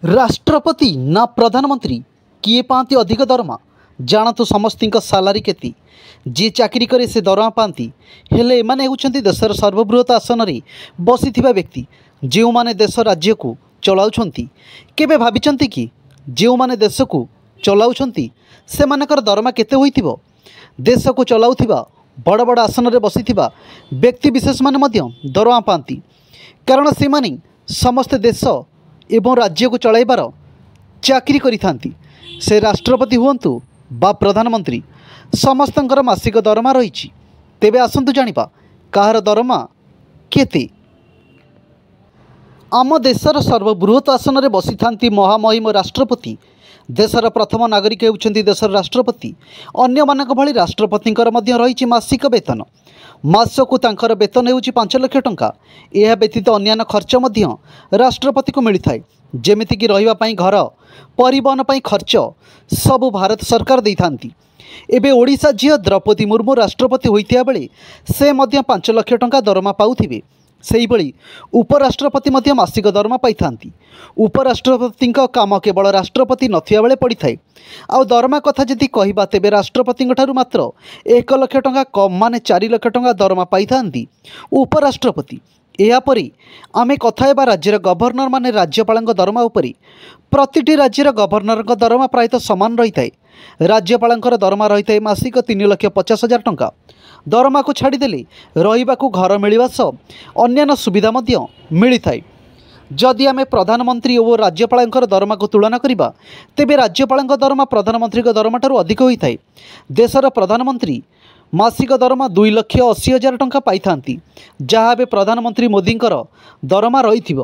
राष्ट्रपति ना प्रधानमंत्री किए पाती अधिक दरमा जानतु समस्त सालारी केती जी चाकरी करे से दरमा पाती हेले एमाने हेउछन्ति देशर सर्वबृहत आसन रे बसिथिबा व्यक्ति जो माने देश राज्य को चलाउछन्ति केबे भाबिचन्ति कि जो माने देश को चलाउछन्ति से मानकर दरमा केते होइथिबो। देश को चलाउथिबा बड़ बड़ आसन रे बसिथिबा व्यक्ति विशेष माने मध्य दरमा पाती कारण से माने समस्त देश एवं राज्य को चलाइबार चाकरी करिथांती। से राष्ट्रपति हुअन्तु बा प्रधानमंत्री समस्तंकर मासिक दरमा रही। तेबे आसंतु जानिबा काहार दरमा केते। आम देशर सर्वबृहत आसन रे बसिथांती महामहिम राष्ट्रपति। देशर प्रथम नागरिक हेउछन्ति देशर राष्ट्रपति। अन्य मानक भली राष्ट्रपतिंकर मध्य रही मासिक वेतन। मासकु तांकर वेतन हेउछि 5 लाख टंका। यह व्यतीत अन्यान्य खर्च मध्य राष्ट्रपति को मिलता है जेमिति कि रहिबा पई घर परिवहन पई खर्च सब भारत सरकार देइथांती। एबे ओडिशा झियो द्रौपदी मुर्मू राष्ट्रपति होइतिया बेले से मध्य 5 लाख टंका दरमा पाउथिबे। सेही बळी उपराष्ट्रपति मध्य मासिक दरमा पाइथांती। उपराष्ट्रपति काम केवल राष्ट्रपति नथिया बेले पड़िथाए। आउ दरमा कथा जदि कहिबा तेबे राष्ट्रपति ठारू मात्र 1 लाख टंका कम माने 4 लाख टंका दरमा पाइथांती उपराष्ट्रपति। यापरी आमे कथा हेबा राज्यर गवर्नर माने राज्यपाल दरमा उपरी। प्रतिटी राज्यर गवर्नर दरमा प्रायतः सामान रही है। राज्यपाल दरमा रही है मासिक 3,50,000 टंका। दरमा को छाड़देले रहिबाकू घर मिलवा सह अन्यान्य सुविधा मिलता है। जदि आमे प्रधानमंत्री और राज्यपाल दरमा को तुलना करिबा तेबे राज्यपाल दरमा प्रधानमंत्री दरमा ठारू अधिक होता है। देशर प्रधानमंत्री मासिक दरमा 2,80,000 टंका पाइथांती जहाँ प्रधानमंत्री मोदी दरमा रही।